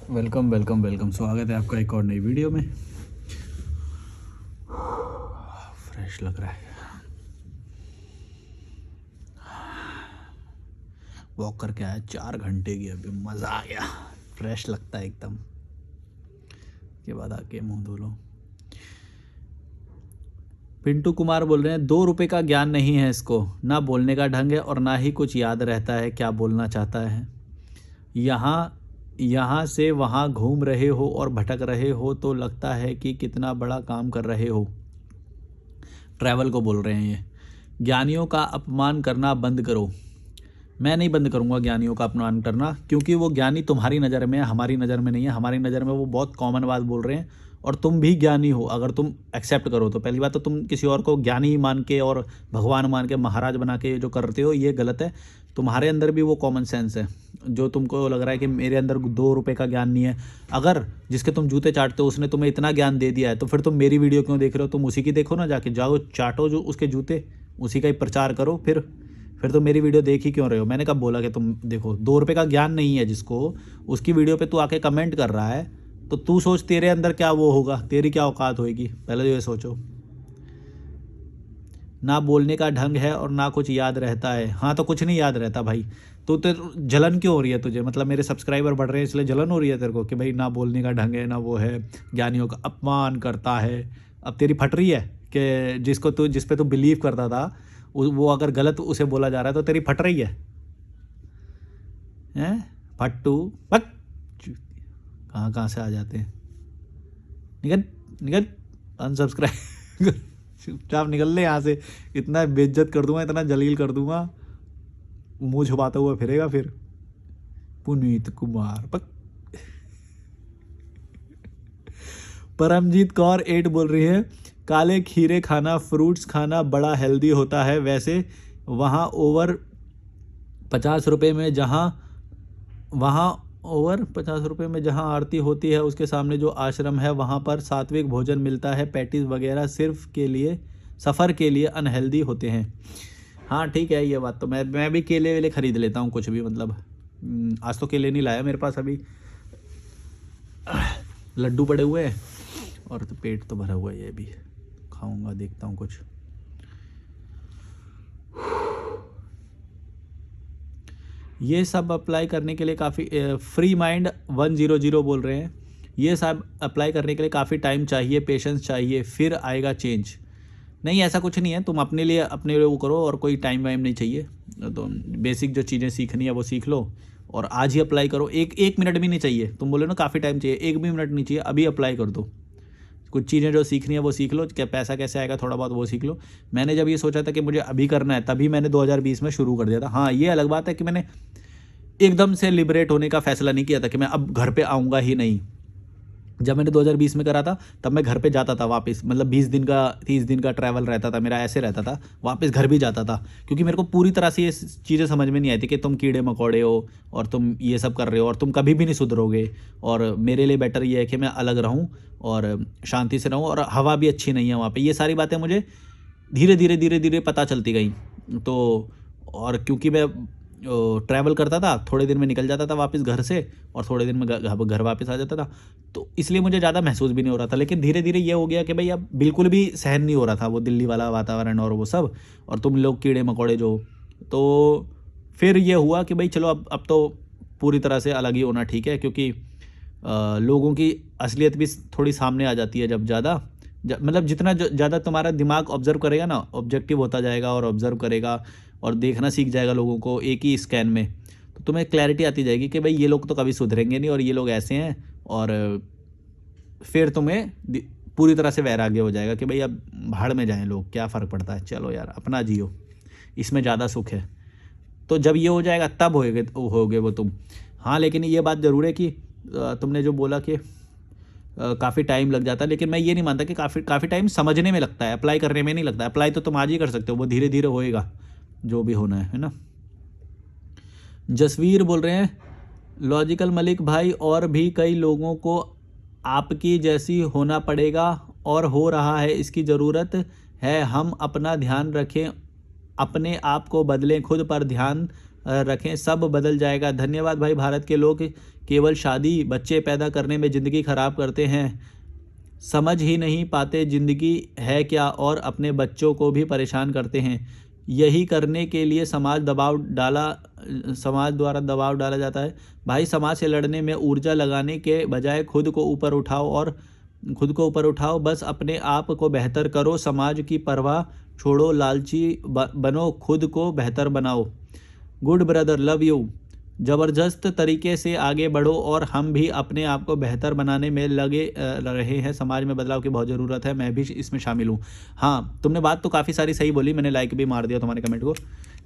Welcome welcome welcome, स्वागत है आपका एक और नई वीडियो में। फ्रेश लग रहा है। वॉक करके आया 4 घंटे की, अभी मज़ा आ गया। फ्रेश लगता है एकदम। के बाद आके मुंह धो लो। पिंटू कुमार बोल रहे हैं 2 रुपए का ज्ञान नहीं है इसको, ना बोलने का ढंग है और ना ही कुछ याद रहता है क्या बोलना चाहता है। यहाँ से वहाँ घूम रहे हो और भटक रहे हो तो लगता है कि कितना बड़ा काम कर रहे हो। ट्रैवल को बोल रहे हैं ये। ज्ञानियों का अपमान करना बंद करो। मैं नहीं बंद करूँगा ज्ञानियों का अपमान करना, क्योंकि वो ज्ञानी तुम्हारी नज़र में है, हमारी नज़र में नहीं है। हमारी नज़र में वो बहुत कॉमन बात बोल रहे हैं और तुम भी ज्ञानी हो अगर तुम एक्सेप्ट करो तो। पहली बात तो तुम किसी और को ज्ञानी मान के और भगवान मान के महाराज बना के जो करते हो ये गलत है। तुम्हारे अंदर भी वो कॉमन सेंस है जो तुमको लग रहा है कि मेरे अंदर 2 रुपए का ज्ञान नहीं है। अगर जिसके तुम जूते चाटते हो उसने तुम्हें इतना ज्ञान दे दिया है तो फिर तुम मेरी वीडियो क्यों देख रहे हो? तुम उसी की देखो ना, जाके जाओ चाटो जो उसके जूते, उसी का ही प्रचार करो। फिर तो मेरी वीडियो देख ही क्यों रहे हो? मैंने कब बोला कि तुम देखो? 2 रुपए का ज्ञान नहीं है जिसको, उसकी वीडियो पे तू आके कमेंट कर रहा है तो तू सोच तेरे अंदर क्या वो होगा, तेरी क्या औकात होएगी, पहले तो ये सोचो। ना बोलने का ढंग है और ना कुछ याद रहता है। हाँ तो कुछ नहीं याद रहता भाई। तो जलन क्यों हो रही है तुझे? मतलब मेरे सब्सक्राइबर बढ़ रहे हैं इसलिए जलन हो रही है तेरे को कि भाई ना बोलने का ढंग है, ना वो है, ज्ञानियों का अपमान करता है। अब तेरी फट रही है कि जिस पे तू बिलीव करता था वो अगर गलत उसे बोला जा रहा है तो तेरी फट रही है। हैं फट्टू पक, कहाँ कहाँ से आ जाते हैं। निकल निकल, अनसब्सक्राइब चुपचाप निकल ले यहाँ से। इतना बेइज्जत कर दूंगा, इतना जलील कर दूंगा, मुंह छुपाता हुआ फिरेगा फिर। पुनीत कुमार पक। परमजीत कौर 8 बोल रही है काले खीरे खाना, फ्रूट्स खाना बड़ा हेल्दी होता है। वैसे वहाँ ओवर 50 रुपये में जहाँ आरती होती है उसके सामने जो आश्रम है वहाँ पर सात्विक भोजन मिलता है। पैटीज वगैरह सिर्फ के लिए सफ़र के लिए अनहेल्दी होते हैं। हाँ ठीक है ये बात तो। मैं भी केले वेले ख़रीद लेता हूँ कुछ भी, मतलब आज तो केले नहीं लाया मेरे पास, अभी लड्डू पड़े हुए हैं और तो पेट तो भरा हुआ है, ये भी खाऊंगा, देखता हूँ कुछ। ये सब अप्लाई करने के लिए काफ़ी फ्री माइंड 100 बोल रहे हैं ये सब अप्लाई करने के लिए काफ़ी टाइम चाहिए, पेशेंस चाहिए, फिर आएगा चेंज। नहीं ऐसा कुछ नहीं है, तुम अपने लिए वो करो और कोई टाइम वाइम नहीं चाहिए। तो बेसिक जो चीज़ें सीखनी है वो सीख लो और आज ही अप्लाई करो। एक मिनट भी नहीं चाहिए। तुम बोले ना काफ़ी टाइम चाहिए, 1 भी मिनट नहीं चाहिए, अभी अप्लाई कर दो। कुछ चीज़ें जो सीखनी है वो सीख लो, क्या पैसा कैसे आएगा थोड़ा बहुत वो सीख लो। मैंने जब ये सोचा था कि मुझे अभी करना है तभी मैंने 2020 में शुरू कर दिया था। हाँ ये अलग बात है कि मैंने एकदम से लिबरेट होने का फैसला नहीं किया था कि मैं अब घर पे आऊँगा ही नहीं। जब मैंने 2020 में करा था तब मैं घर पे जाता था वापस, मतलब 20 दिन का 30 दिन का ट्रैवल रहता था मेरा, ऐसे रहता था, वापस घर भी जाता था। क्योंकि मेरे को पूरी तरह से ये चीज़ें समझ में नहीं आई थी कि तुम कीड़े मकोड़े हो और तुम ये सब कर रहे हो और तुम कभी भी नहीं सुधरोगे। और मेरे लिए बेटर ये है कि मैं अलग रहूँ और शांति से रहूँ, और हवा भी अच्छी नहीं है वहाँ पर। ये सारी बातें मुझे धीरे धीरे पता चलती गई। तो और क्योंकि मैं ट्रैवल करता था, थोड़े दिन में निकल जाता था वापस घर से और थोड़े दिन में घर वापस आ जाता था, तो इसलिए मुझे ज़्यादा महसूस भी नहीं हो रहा था। लेकिन धीरे धीरे ये हो गया कि भाई अब बिल्कुल भी सहन नहीं हो रहा था वो दिल्ली वाला वातावरण और वो सब, और तुम लोग कीड़े मकोड़े जो। तो फिर ये हुआ कि भाई चलो अब तो पूरी तरह से अलग ही होना ठीक है, क्योंकि लोगों की असलियत भी थोड़ी सामने आ जाती है जब ज़्यादा मतलब जितना ज़्यादा तुम्हारा दिमाग ऑब्जर्व करेगा ना, ऑब्जेक्टिव होता जाएगा और ऑब्जर्व करेगा और देखना सीख जाएगा लोगों को एक ही स्कैन में, तो तुम्हें क्लैरिटी आती जाएगी कि भाई ये लोग तो कभी सुधरेंगे नहीं और ये लोग ऐसे हैं। और फिर तुम्हें पूरी तरह से वैराग्य हो जाएगा कि भाई अब भाड़ में जाएं लोग, क्या फ़र्क पड़ता है, चलो यार अपना जियो, इसमें ज़्यादा सुख है। तो जब ये हो जाएगा तब होगे वो तुम। हाँ लेकिन ये बात ज़रूर है कि तुमने जो बोला कि काफ़ी टाइम लग जाता है, लेकिन मैं ये नहीं मानता कि काफ़ी टाइम समझने में लगता है, अप्लाई करने में नहीं लगता। अप्लाई तो तुम आज ही कर सकते हो, वो धीरे धीरे होएगा जो भी होना है ना। जसवीर बोल रहे हैं लॉजिकल मलिक भाई और भी कई लोगों को आपकी जैसी होना पड़ेगा और हो रहा है, इसकी ज़रूरत है हम अपना ध्यान रखें, अपने आप को बदलें, खुद पर ध्यान रखें, सब बदल जाएगा। धन्यवाद भाई। भारत के लोग केवल शादी बच्चे पैदा करने में ज़िंदगी ख़राब करते हैं, समझ ही नहीं पाते ज़िंदगी है क्या, और अपने बच्चों को भी परेशान करते हैं। यही करने के लिए समाज द्वारा दबाव डाला जाता है। भाई समाज से लड़ने में ऊर्जा लगाने के बजाय खुद को ऊपर उठाओ, बस अपने आप को बेहतर करो, समाज की परवाह छोड़ो, लालची बनो, खुद को बेहतर बनाओ। Good brother, love you. ज़बरदस्त तरीके से आगे बढ़ो और हम भी अपने आप को बेहतर बनाने में लगे रहे हैं। समाज में बदलाव की बहुत ज़रूरत है, मैं भी इसमें शामिल हूँ। हाँ, तुमने बात तो काफ़ी सारी सही बोली, मैंने लाइक भी मार दिया तुम्हारे कमेंट को।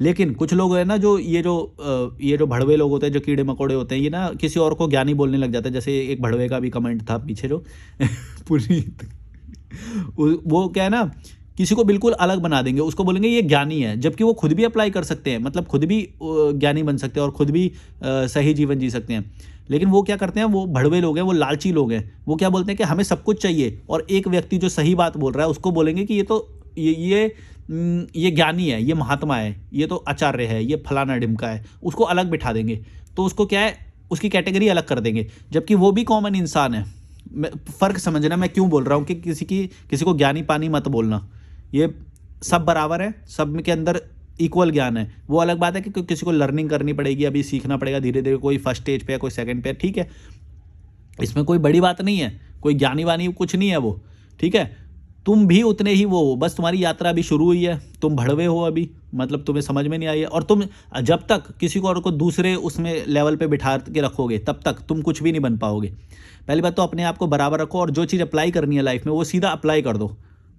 लेकिन कुछ लोग हैं ना, जो ये जो भड़वे लोग होते हैं, जो कीड़े मकोड़े होते हैं, ये ना किसी और को ज्ञानी बोलने लग जाते हैं। जैसे एक भड़वे का भी कमेंट था पीछे जो पुनीत, वो क्या है ना, किसी को बिल्कुल अलग बना देंगे, उसको बोलेंगे ये ज्ञानी है, जबकि वो खुद भी अप्लाई कर सकते हैं, मतलब खुद भी ज्ञानी बन सकते हैं और खुद भी सही जीवन जी सकते हैं। लेकिन वो क्या करते हैं, वो भड़वे लोग हैं, वो लालची लोग हैं। वो क्या बोलते हैं कि हमें सब कुछ चाहिए, और एक व्यक्ति जो सही बात बोल रहा है उसको बोलेंगे कि ये ज्ञानी है, ये महात्मा है, ये तो आचार्य है, ये फलाना ढिमका है, उसको अलग बिठा देंगे। तो उसको क्या है, उसकी कैटेगरी अलग कर देंगे, जबकि वो भी कॉमन इंसान है। फ़र्क समझना मैं क्यों बोल रहा हूँ कि किसी को ज्ञानी पानी मत बोलना। ये सब बराबर है, सब के अंदर इक्वल ज्ञान है। वो अलग बात है कि किसी को लर्निंग करनी पड़ेगी, अभी सीखना पड़ेगा धीरे धीरे, कोई फर्स्ट स्टेज पे है, कोई सेकंड पे है, ठीक है, इसमें कोई बड़ी बात नहीं है, कोई ज्ञानी वानी कुछ नहीं है वो, ठीक है। तुम भी उतने ही वो हो, बस तुम्हारी यात्रा अभी शुरू हुई है, तुम भड़वे हो अभी, मतलब तुम्हें समझ में नहीं आई है। और तुम जब तक किसी को और को दूसरे उसमें लेवल पे बिठा के रखोगे, तब तक तुम कुछ भी नहीं बन पाओगे। पहली बात तो अपने आप को बराबर रखो, और जो चीज़ अप्लाई करनी है लाइफ में वो सीधा अप्लाई कर दो,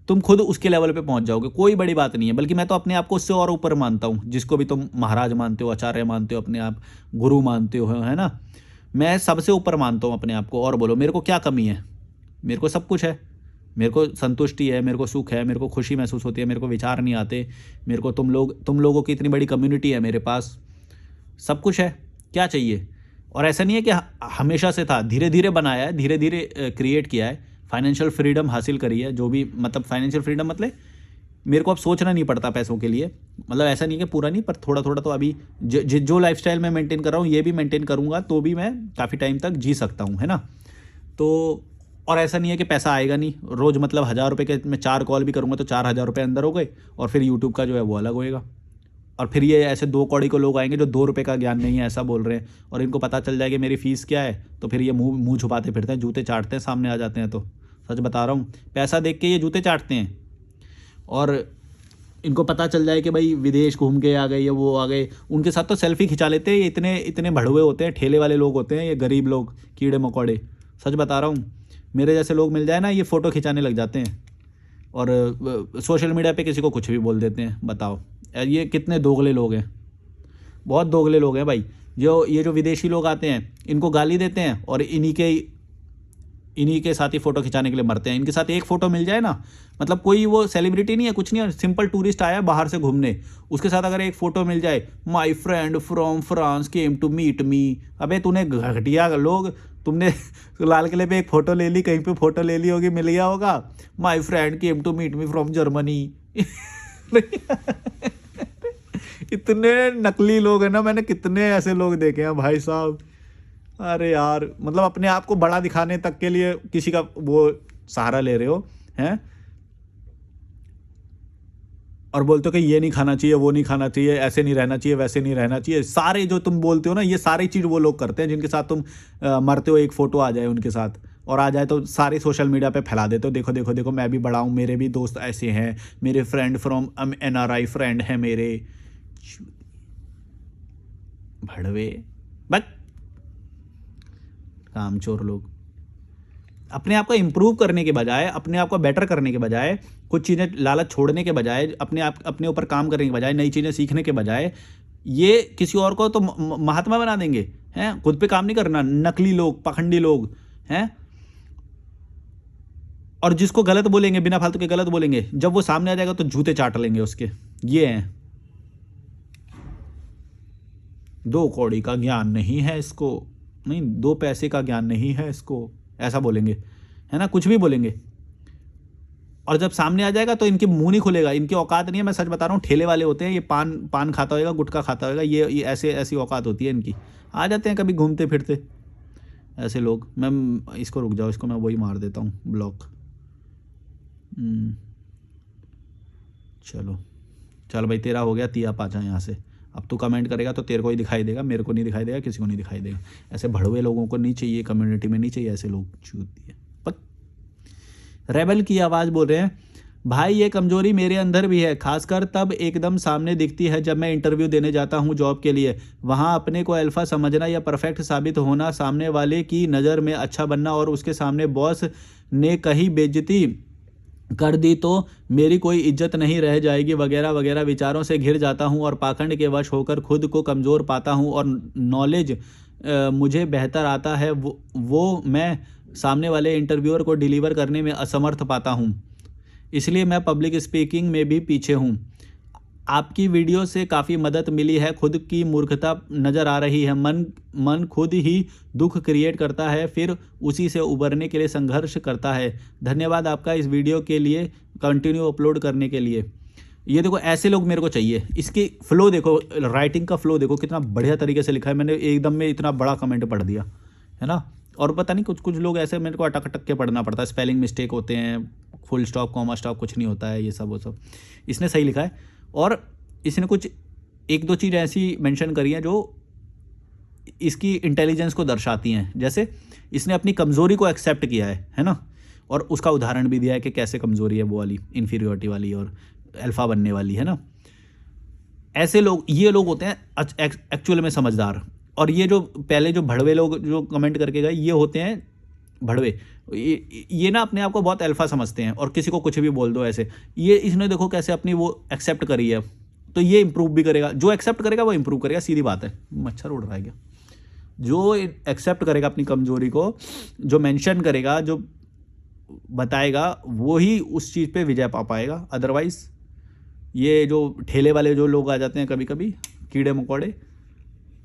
तुम खुद उसके लेवल पे पहुंच जाओगे। कोई बड़ी बात नहीं है, बल्कि मैं तो अपने आप को उससे और ऊपर मानता हूँ। जिसको भी तुम महाराज मानते हो, आचार्य मानते हो, अपने आप गुरु मानते हो, है ना, मैं सबसे ऊपर मानता हूँ अपने आप को। और बोलो मेरे को क्या कमी है, मेरे को सब कुछ है, मेरे को संतुष्टि है, मेरे को सुख है, मेरे को खुशी महसूस होती है, मेरे को विचार नहीं आते, मेरे को तुम लोगों की इतनी बड़ी कम्युनिटी है मेरे पास, सब कुछ है, क्या चाहिए। और ऐसा नहीं है कि हमेशा से था, धीरे धीरे बनाया है, धीरे धीरे क्रिएट किया है, फाइनेंशियल फ्रीडम हासिल करी है। जो भी मतलब फाइनेंशियल फ्रीडम मतलब मेरे को अब सोचना नहीं पड़ता पैसों के लिए, मतलब ऐसा नहीं कि पूरा नहीं, पर थोड़ा थोड़ा तो अभी जो लाइफस्टाइल मैं मेंटेन कर रहा हूँ ये भी मेंटेन करूँगा तो भी मैं काफ़ी टाइम तक जी सकता हूँ, है ना। तो और ऐसा नहीं है कि पैसा आएगा नहीं, रोज़ मतलब 1000 रुपये के मैं 4 कॉल भी करूँगा तो 4000 रुपये अंदर हो गए, और फिर यूट्यूब का जो है वो अलग होएगा। और फिर ये ऐसे 2 कौड़ी को लोग आएंगे जो 2 रुपये का ज्ञान नहीं है ऐसा बोल रहे हैं, और इनको पता चल जाएगा मेरी फ़ीस क्या है, तो फिर ये मुंह छुपाते फिरते हैं, जूते चाटते हैं, सामने आ जाते हैं। तो सच बता रहा हूँ, पैसा देख के ये जूते चाटते हैं, और इनको पता चल जाए कि भाई विदेश घूम के आ गए या वो आ गए, उनके साथ तो सेल्फी खिंचा लेते हैं। ये इतने इतने भड़वे होते हैं, ठेले वाले लोग होते हैं, ये गरीब लोग, कीड़े मकोड़े, सच बता रहा हूँ। मेरे जैसे लोग मिल जाए ना, ये फ़ोटो खिंचाने लग जाते हैं, और सोशल मीडिया पे किसी को कुछ भी बोल देते हैं। बताओ ये कितने दोगले लोग हैं, बहुत दोगले लोग हैं भाई। ये जो विदेशी लोग आते हैं इनको गाली देते हैं, और इन्हीं के साथ ही फ़ोटो खिंचाने के लिए मरते हैं। इनके साथ एक फ़ोटो मिल जाए ना, मतलब कोई वो सेलिब्रिटी नहीं है, कुछ नहीं है, सिंपल टूरिस्ट आया बाहर से घूमने, उसके साथ अगर एक फ़ोटो मिल जाए, my friend from France came to meet me. अबे तूने घटिया लोग, तुमने लाल किले पे एक फ़ोटो ले ली, कहीं पे फ़ोटो ले ली होगी, मिल गया होगा, my friend came to meet me from Germany. इतने नकली लोग हैं ना, मैंने कितने ऐसे लोग देखे हैं भाई साहब। अरे यार, मतलब अपने आप को बड़ा दिखाने तक के लिए किसी का वो सहारा ले रहे हो हैं, और बोलते हो कि ये नहीं खाना चाहिए, वो नहीं खाना चाहिए, ऐसे नहीं रहना चाहिए, वैसे नहीं रहना चाहिए। सारे जो तुम बोलते हो ना, ये सारी चीज़ वो लोग करते हैं जिनके साथ तुम मरते हो, एक फ़ोटो आ जाए उनके साथ, और आ जाए तो सारे सोशल मीडिया पे फैला देते हो, देखो देखो देखो मैं भी बड़ा हूँ, मेरे भी दोस्त ऐसे हैं, मेरे फ्रेंड फ्रॉम NRI फ्रेंड है मेरे। भड़वे, बस कामचोर लोग। अपने आप को इम्प्रूव करने के बजाय, अपने आप को बेटर करने के बजाय, कुछ चीज़ें लालच छोड़ने के बजाय, अपने ऊपर काम करने के बजाय, नई चीज़ें सीखने के बजाय, ये किसी और को तो महात्मा बना देंगे, हैं, खुद पे काम नहीं करना। नकली लोग, पाखंडी लोग हैं, और जिसको गलत बोलेंगे, बिना फालतू के गलत बोलेंगे, जब वो सामने आ जाएगा तो जूते चाट लेंगे उसके। ये हैं, 2 कौड़ी का ज्ञान नहीं है इसको, नहीं 2 पैसे का ज्ञान नहीं है इसको, ऐसा बोलेंगे, है ना, कुछ भी बोलेंगे। और जब सामने आ जाएगा तो इनके मुंह नहीं खुलेगा, इनकी औकात नहीं है, मैं सच बता रहा हूँ। ठेले वाले होते हैं, ये पान खाता होगा, गुटखा खाता होगा, ये ऐसी औकात होती है इनकी। आ जाते हैं कभी घूमते फिरते ऐसे लोग। मैं इसको, रुक जाओ, इसको मैं वही मार देता हूँ ब्लॉक। चलो भाई, तेरा हो गया, तिया पाचा यहाँ से। अब तू कमेंट करेगा तो तेरे को ही दिखाई देगा, मेरे को नहीं दिखाई देगा, किसी को नहीं दिखाई देगा। ऐसे भड़वे लोगों को नहीं चाहिए, कम्युनिटी में नहीं चाहिए ऐसे लोग। चूतिया रेबल की आवाज़ बोल रहे हैं, भाई ये कमजोरी मेरे अंदर भी है, खासकर तब एकदम सामने दिखती है जब मैं इंटरव्यू देने जाता हूँ जॉब के लिए। वहाँ अपने को अल्फ़ा समझना या परफेक्ट साबित होना, सामने वाले की नज़र में अच्छा बनना और उसके सामने बॉस ने कहीं बेइज्जती कर दी तो मेरी कोई इज्जत नहीं रह जाएगी, वगैरह वगैरह विचारों से घिर जाता हूँ और पाखंड के वश होकर खुद को कमज़ोर पाता हूँ और नॉलेज मुझे बेहतर आता है वो मैं सामने वाले इंटरव्यूअर को डिलीवर करने में असमर्थ पाता हूँ। इसलिए मैं पब्लिक स्पीकिंग में भी पीछे हूँ। आपकी वीडियो से काफ़ी मदद मिली है, खुद की मूर्खता नज़र आ रही है, मन खुद ही दुख क्रिएट करता है, फिर उसी से उबरने के लिए संघर्ष करता है। धन्यवाद आपका इस वीडियो के लिए, कंटिन्यू अपलोड करने के लिए। ये देखो, ऐसे लोग मेरे को चाहिए। इसकी फ़्लो देखो, राइटिंग का फ़्लो देखो, कितना बढ़िया तरीके से लिखा है। मैंने एकदम में इतना बड़ा कमेंट पढ़ दिया है ना। और पता नहीं, कुछ लोग ऐसे मेरे को अटक के पढ़ना पड़ता है, स्पेलिंग मिस्टेक होते हैं, फुल स्टॉप कॉमा स्टॉप कुछ नहीं होता है, ये सब वो सब। इसने सही लिखा है और इसने कुछ एक दो चीज़ ऐसी मेंशन करी हैं जो इसकी इंटेलिजेंस को दर्शाती हैं। जैसे इसने अपनी कमज़ोरी को एक्सेप्ट किया है ना, और उसका उदाहरण भी दिया है कि कैसे कमज़ोरी है वो वाली, इन्फीरियरिटी वाली और अल्फ़ा बनने वाली, है ना। ऐसे लोग, ये लोग होते हैं एक्चुअल में समझदार। और ये जो पहले जो भड़वे लोग जो कमेंट करके गए, ये होते हैं भड़वे। ये ना अपने आप को बहुत अल्फ़ा समझते हैं और किसी को कुछ भी बोल दो ऐसे। ये इसने देखो कैसे अपनी वो एक्सेप्ट करी है, तो ये इंप्रूव भी करेगा। जो एक्सेप्ट करेगा वो इंप्रूव करेगा, सीधी बात है। मच्छर उड़ रहा है क्या? जो एक्सेप्ट करेगा अपनी कमज़ोरी को, जो मेंशन करेगा, जो बताएगा, वो ही उस चीज़ पे विजय पा पाएगा। अदरवाइज़ ये जो ठेले वाले जो लोग आ जाते हैं कभी कभी, कीड़े मकोड़े,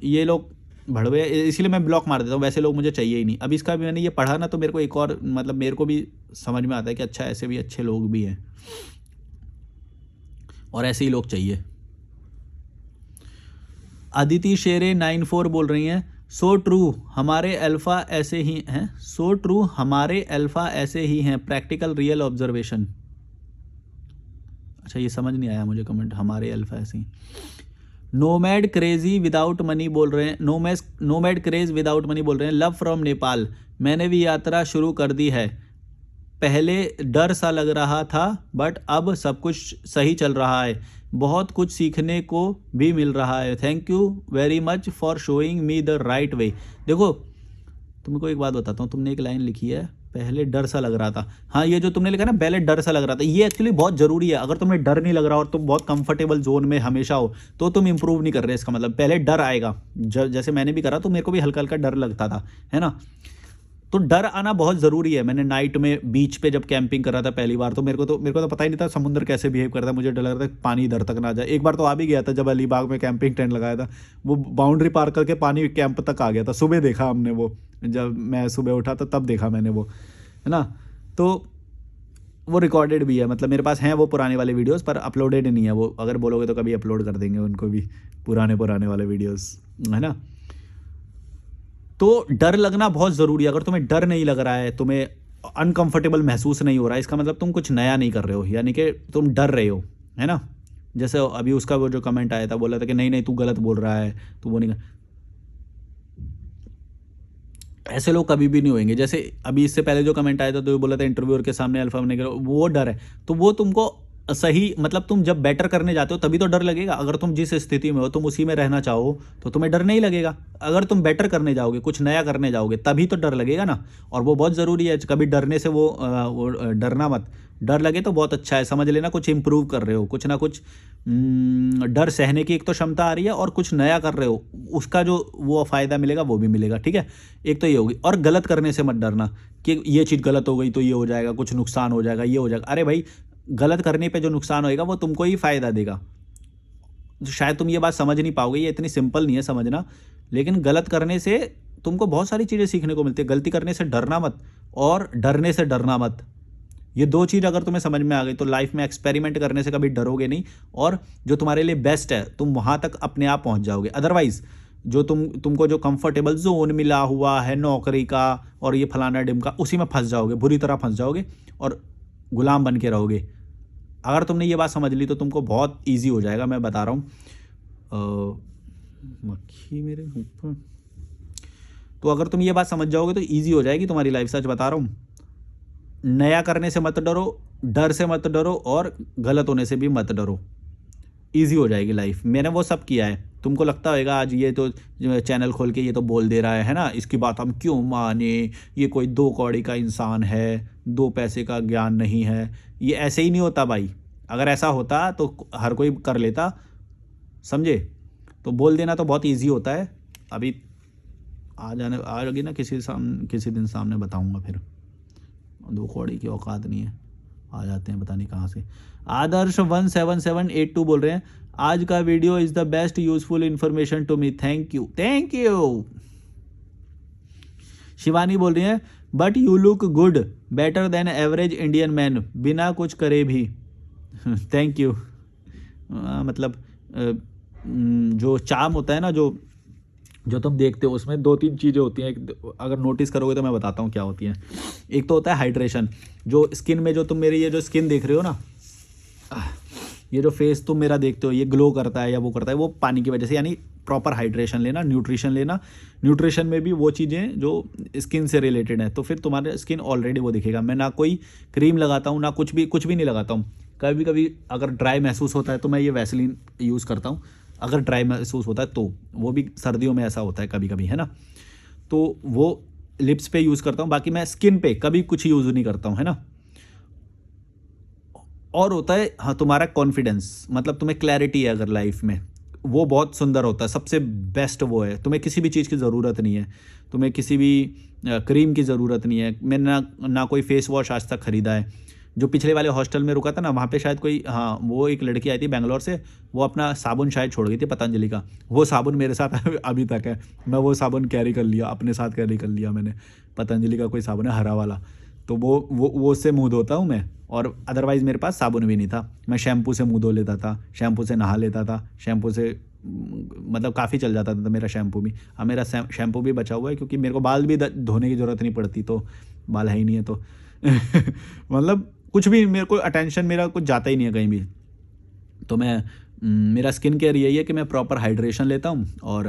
ये लोग भड़वे, इसलिए मैं ब्लॉक मार देता हूँ। वैसे लोग मुझे चाहिए ही नहीं। अब इसका भी मैंने ये पढ़ा ना, तो मेरे को एक और मतलब मेरे को भी समझ में आता है कि अच्छा, ऐसे भी अच्छे लोग भी हैं और ऐसे ही लोग चाहिए। अदिति शेरे 94 बोल रही हैं, सो ट्रू, हमारे अल्फ़ा ऐसे ही हैं। सो ट्रू, हमारे अल्फ़ा ऐसे ही हैं, प्रैक्टिकल रियल ऑब्जर्वेशन। अच्छा, ये समझ नहीं आया मुझे कमेंट, हमारे अल्फ़ा ऐसे ही। नोमैड क्रेजी विदाउट मनी बोल रहे हैं, नोमैड क्रेज विदाउट मनी बोल रहे हैं, लव फ्रॉम नेपाल। मैंने भी यात्रा शुरू कर दी है, पहले डर सा लग रहा था बट अब सब कुछ सही चल रहा है, बहुत कुछ सीखने को भी मिल रहा है। Thank you very much for showing me the right way. देखो, तुमको एक बात बताता हूँ, तुमने एक लाइन लिखी है, पहले डर सा लग रहा था। हाँ, ये जो तुमने लिखा ना, पहले डर सा लग रहा था, ये एक्चुअली बहुत ज़रूरी है। अगर तुम्हें डर नहीं लग रहा और तुम बहुत कंफर्टेबल जोन में हमेशा हो, तो तुम इंप्रूव नहीं कर रहे। इसका मतलब पहले डर आएगा। जैसे मैंने भी करा, तो मेरे को भी हल्का हल्का डर लगता था, है ना। तो डर आना बहुत ज़रूरी है। मैंने नाइट में बीच पे जब कैंपिंग कर रहा था पहली बार, तो मेरे को तो पता ही नहीं था समुद्र कैसे बिहेव करता है। मुझे डर लग रहा था पानी इधर तक ना जाए। एक बार तो आ भी गया था, जब अलीबाग में कैंपिंग टेंट लगाया था, वो बाउंड्री पार करके पानी कैंप तक आ गया था। सुबह देखा हमने वो, जब मैं सुबह उठा था तब देखा मैंने वो, है ना। तो वो रिकॉर्डेड भी है, मतलब मेरे पास हैं वो पुराने वाले वीडियोस, पर अपलोडेड नहीं है वो। अगर बोलोगे तो कभी अपलोड कर देंगे उनको भी, पुराने वाले वीडियोस, है ना। तो डर लगना बहुत ज़रूरी है। अगर तुम्हें डर नहीं लग रहा है, तुम्हें अनकंफर्टेबल महसूस नहीं हो रहा है, इसका मतलब तुम कुछ नया नहीं कर रहे हो, यानी कि तुम डर रहे हो, है ना। जैसे अभी उसका वो जो कमेंट आया था, बोला था कि नहीं तू गलत बोल रहा है, तू वो नहीं कर। ऐसे लोग कभी भी नहीं होंगे। जैसे अभी इससे पहले जो कमेंट आया था, तो बोला था इंटरव्यूअर के सामने अल्फा बनने के, वो डर है। तो वो तुमको सही, मतलब तुम जब बेटर करने जाते हो तभी तो डर लगेगा। अगर तुम जिस स्थिति में हो तुम उसी में रहना चाहो तो तुम्हें डर नहीं लगेगा। अगर तुम बेटर करने जाओगे, कुछ नया करने जाओगे, तभी तो डर लगेगा ना। और वो बहुत ज़रूरी है। कभी डरने से वो डरना मत। डर लगे तो बहुत अच्छा है, समझ लेना कुछ इंप्रूव कर रहे हो, कुछ ना कुछ डर सहने की एक तो क्षमता आ रही है, और कुछ नया कर रहे हो, उसका जो वो फ़ायदा मिलेगा वो भी मिलेगा। ठीक है, एक तो ये होगी। और गलत करने से मत डरना कि ये चीज़ गलत हो गई तो ये हो जाएगा, कुछ नुकसान हो जाएगा, ये हो जाएगा। अरे भाई, गलत करने पे जो नुकसान होएगा वो तुमको ही फ़ायदा देगा। शायद तुम ये बात समझ नहीं पाओगे, ये इतनी सिंपल नहीं है समझना, लेकिन गलत करने से तुमको बहुत सारी चीज़ें सीखने को मिलती है। गलती करने से डरना मत, और डरने से डरना मत। ये दो चीज़ अगर तुम्हें समझ में आ गई तो लाइफ में एक्सपेरिमेंट करने से कभी डरोगे नहीं, और जो तुम्हारे लिए बेस्ट है तुम वहाँ तक अपने आप पहुँच जाओगे। अदरवाइज़ जो तुमको जो कंफर्टेबल जोन मिला हुआ है नौकरी का और ये फलाना डिमका, उसी में फंस जाओगे, बुरी तरह फंस जाओगे और गुलाम बन के रहोगे। अगर तुमने ये बात समझ ली तो तुमको बहुत ईजी हो जाएगा, मैं बता रहा हूँ। मक्खी मेरे ऊपर। तो अगर तुम ये बात समझ जाओगे तो ईजी हो जाएगी तुम्हारी लाइफ, सच बता रहा हूँ। नया करने से मत डरो, डर से मत डरो, और गलत होने से भी मत डरो। ईजी हो जाएगी लाइफ। मैंने वो सब किया है। तुमको लगता होगा आज ये तो चैनल खोल के ये तो बोल दे रहा है ना, इसकी बात हम क्यों माने, ये कोई दो कौड़ी का इंसान है, दो पैसे का ज्ञान नहीं है। ये ऐसे ही नहीं होता भाई। अगर ऐसा होता तो हर कोई कर लेता, समझे। तो बोल देना तो बहुत ईजी होता है। अभी आ जाएगी ना किसी दिन सामने बताऊंगा। फिर दो कौड़ी की औकात नहीं है, आ जाते हैं पता नहीं कहाँ से। आदर्श 17782 बोल रहे हैं, आज का video is the best useful information to me, thank you thank you. Shivani बोल रही है, but you look good, better than average Indian man, बिना कुछ करे भी। Thank you. मतलब जो चार्म होता है ना, जो तुम देखते हो उसमें दो तीन चीज़ें होती हैं। अगर नोटिस करोगे तो मैं बताता हूँ क्या होती हैं। एक तो होता है हाइड्रेशन, जो स्किन में जो तुम मेरी ये जो स्किन देख रहे हो ना, ये जो फेस तुम मेरा देखते हो ये ग्लो करता है या वो करता है, वो पानी की वजह से। यानी प्रॉपर हाइड्रेशन लेना, न्यूट्रिशन लेना। न्यूट्रिशन में भी वो चीज़ें जो स्किन से रिलेटेड हैं, तो फिर तुम्हारे स्किन ऑलरेडी वो दिखेगा। मैं ना कोई क्रीम लगाता हूँ, ना कुछ भी नहीं लगाता हूँ। कभी कभी अगर ड्राई महसूस होता है तो मैं ये वैसलीन यूज़ करता हूँ, अगर ड्राई महसूस होता है तो। वो भी सर्दियों में ऐसा होता है कभी कभी, है ना। तो वो लिप्स पे यूज़ करता हूँ, बाकी मैं स्किन पे कभी कुछ यूज़ नहीं करता हूँ, है ना। और होता है हाँ तुम्हारा कॉन्फिडेंस, मतलब तुम्हें क्लैरिटी है अगर लाइफ में, वो बहुत सुंदर होता है। सबसे बेस्ट वो है। तुम्हें किसी भी चीज़ की ज़रूरत नहीं है, तुम्हें किसी भी क्रीम की ज़रूरत नहीं है। मैंने ना कोई फेस वॉश आज तक ख़रीदा है। जो पिछले वाले हॉस्टल में रुका था ना, वहाँ पे शायद कोई, हाँ वो एक लड़की आई थी बेंगलोर से, वो अपना साबुन शायद छोड़ गई थी पतंजलि का। वो साबुन मेरे साथ अभी तक है। मैं वो साबुन कैरी कर लिया, अपने साथ कैरी कर लिया मैंने। पतंजलि का कोई साबुन है हरा वाला, तो वो उससे मुँह धोता हूँ मैं। और अदरवाइज़ मेरे पास साबुन भी नहीं था, मैं शैम्पू से मुँह धो लेता था, शैम्पू से नहा लेता था, शैम्पू से मतलब काफ़ी चल जाता था मेरा शैम्पू भी। अब मेरा शैम्पू भी बचा हुआ है, क्योंकि मेरे को बाल भी धोने की ज़रूरत नहीं पड़ती, तो बाल है ही नहीं है तो मतलब कुछ भी मेरे को अटेंशन मेरा कुछ जाता ही नहीं है कहीं भी। तो मैं मेरा स्किन केयर यही है कि मैं प्रॉपर हाइड्रेशन लेता हूँ, और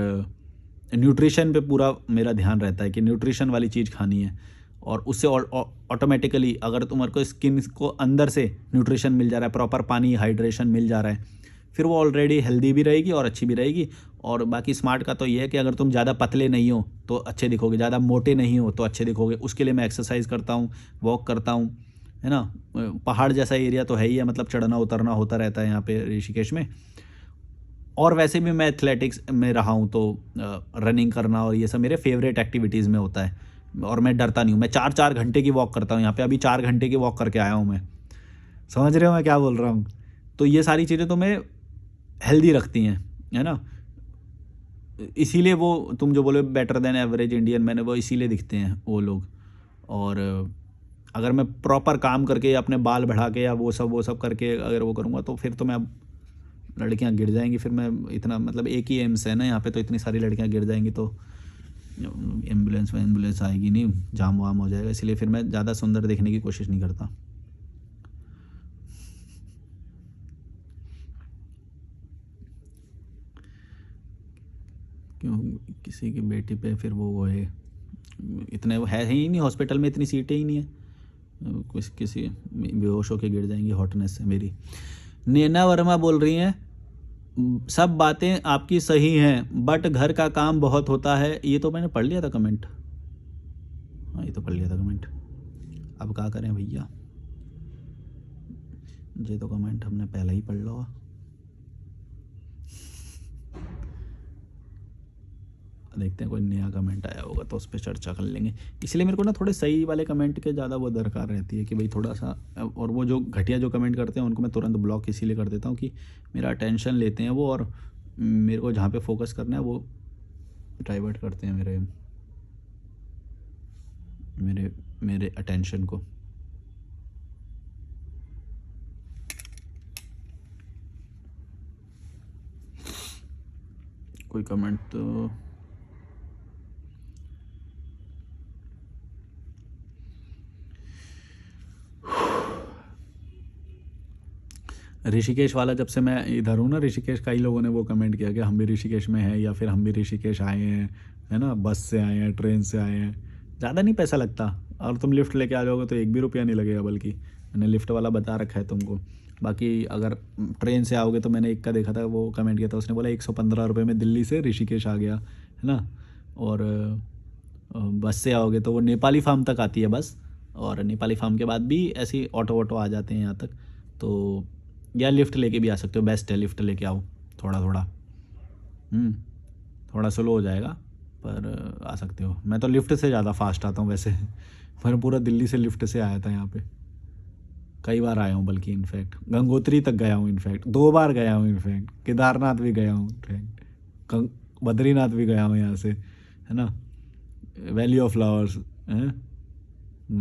न्यूट्रिशन पे पूरा मेरा ध्यान रहता है कि न्यूट्रिशन वाली चीज़ खानी है। और उससे ऑटोमेटिकली अगर तुम्हारे को स्किन को अंदर से न्यूट्रिशन मिल जा रहा है, प्रॉपर पानी हाइड्रेशन मिल जा रहा है, फिर वो ऑलरेडी हेल्दी भी रहेगी और अच्छी भी रहेगी। और बाकी स्मार्ट का तो ये है कि अगर तुम ज़्यादा पतले नहीं हो तो अच्छे दिखोगे, ज़्यादा मोटे नहीं हो तो अच्छे दिखोगे। उसके लिए मैं एक्सरसाइज करता हूँ, वॉक करता हूँ, है ना। पहाड़ जैसा एरिया तो है ही है, मतलब चढ़ना उतरना होता रहता है यहाँ पे ऋषिकेश में। और वैसे भी मैं एथलेटिक्स में रहा हूँ, तो रनिंग करना और ये सब मेरे फेवरेट एक्टिविटीज़ में होता है। और मैं डरता नहीं हूँ, मैं 4-4 घंटे की वॉक करता हूँ यहाँ पे। अभी 4 घंटे की वॉक करके आया हूँ मैं। समझ रहे हो मैं क्या बोल रहा हूँ। तो ये सारी चीज़ें तुम्हें हेल्दी रखती हैं, है ना। इसीलिए वो तुम जो बोले better than average Indian man, वो इसीलिए दिखते हैं वो लोग। और अगर मैं प्रॉपर काम करके या अपने बाल बढ़ा के या वो सब करके अगर वो करूँगा तो फिर तो मैं, लड़कियां गिर जाएंगी। फिर मैं इतना, मतलब एक ही एम्स है ना यहाँ पे, तो इतनी सारी लड़कियां गिर जाएंगी तो एम्बुलेंस आएगी नहीं, जाम वाम हो जाएगा। इसलिए फिर मैं ज़्यादा सुंदर देखने की कोशिश नहीं करता। क्यों किसी की बेटी पे फिर वो है, इतने वो है ही नहीं हॉस्पिटल में, इतनी सीटें ही नहीं है। कुछ किसी बेहोश होके गिर जाएंगी हॉटनेस से मेरी। नैना वर्मा बोल रही हैं, सब बातें आपकी सही हैं बट घर का काम बहुत होता है। ये तो मैंने पढ़ लिया था कमेंट, हाँ ये तो पढ़ लिया था कमेंट। अब क्या करें भैया, ये तो कमेंट हमने पहले ही पढ़ लो। देखते हैं कोई नया कमेंट आया होगा तो उस पर चर्चा कर लेंगे। इसलिए मेरे को ना थोड़े सही वाले कमेंट के ज़्यादा वो दरकार रहती है कि भाई थोड़ा सा, और वो जो घटिया जो कमेंट करते हैं उनको मैं तुरंत ब्लॉक इसीलिए कर देता हूँ कि मेरा अटेंशन लेते हैं वो, और मेरे को जहाँ पे फोकस करना है वो डाइवर्ट करते हैं मेरे मेरे मेरे अटेंशन को। कोई कमेंट तो ऋषिकेश वाला, जब से मैं इधर हूँ ना ऋषिकेश, कई लोगों ने वो कमेंट किया कि हम भी ऋषिकेश में हैं या फिर हम भी ऋषिकेश आए हैं, है ना, बस से आए हैं, ट्रेन से आए हैं। ज़्यादा नहीं पैसा लगता, और तुम लिफ्ट लेके आ जाओगे तो 1 भी रुपया नहीं लगेगा, बल्कि मैंने लिफ्ट वाला बता रखा है तुमको। बाकी अगर ट्रेन से आओगे तो मैंने एक का देखा था, वो कमेंट किया था, उसने बोला 115 रुपये में दिल्ली से ऋषिकेश आ गया, है ना। और बस से आओगे तो वो नेपाली फार्म तक आती है बस, और नेपाली फार्म के बाद भी ऐसी ऑटो वोटो आ जाते हैं यहाँ तक। तो या लिफ्ट लेके भी आ सकते हो, बेस्ट है लिफ्ट लेके आओ। थोड़ा थोड़ा थोड़ा स्लो हो जाएगा पर आ सकते हो। मैं तो लिफ्ट से ज़्यादा फास्ट आता हूँ वैसे मैं पूरा दिल्ली से लिफ्ट से आया था यहाँ पे, कई बार आया हूँ, बल्कि इनफैक्ट गंगोत्री तक गया हूँ, इनफैक्ट 2 बार गया हूँ, इनफैक्ट केदारनाथ भी गया हूँ, इनफैक्ट बद्रीनाथ भी गया हूँ यहाँ से, है ना, वैली ऑफ फ्लावर्स, हैं,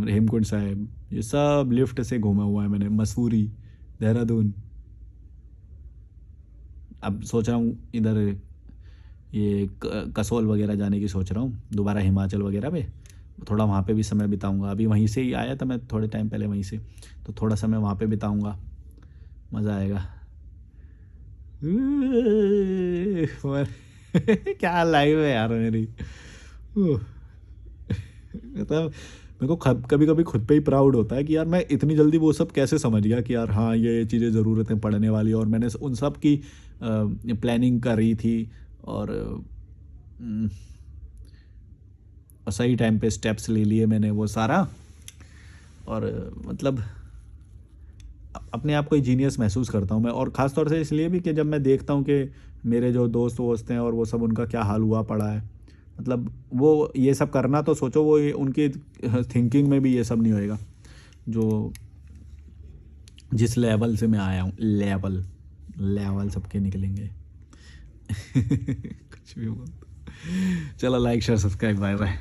हेमकुंड साहिब, ये सब लिफ्ट से घूमा हुआ है मैंने। मसूरी, देहरादून, अब सोच रहा हूँ इधर ये कसोल वगैरह जाने की सोच रहा हूँ दोबारा, हिमाचल वगैरह पे थोड़ा वहाँ पे भी समय बिताऊंगा। अभी वहीं से ही आया था मैं थोड़े टाइम पहले वहीं से, तो थोड़ा समय वहाँ पे बिताऊंगा, मज़ा आएगा। क्या लाइव है यार मेरी। मतलब मेरे को कभी कभी खुद पे ही प्राउड होता है कि यार मैं इतनी जल्दी वो सब कैसे समझ गया कि यार हाँ ये चीज़ें ज़रूरत है पढ़ने वाली, और मैंने उन सब की प्लानिंग करी थी, और सही टाइम पे स्टेप्स ले लिए मैंने वो सारा। और मतलब अपने आप को ही जीनियस महसूस करता हूँ मैं, और ख़ास तौर से इसलिए भी कि जब मैं देखता हूँ कि मेरे जो दोस्त वोस्त हैं और वो सब, उनका क्या हाल हुआ पड़ा है। मतलब वो ये सब करना तो सोचो, वो उनकी थिंकिंग में भी ये सब नहीं होएगा जो जिस लेवल से मैं आया हूँ। लेवल सबके निकलेंगे कुछ भी बोल। चलो like share subscribe, bye bye.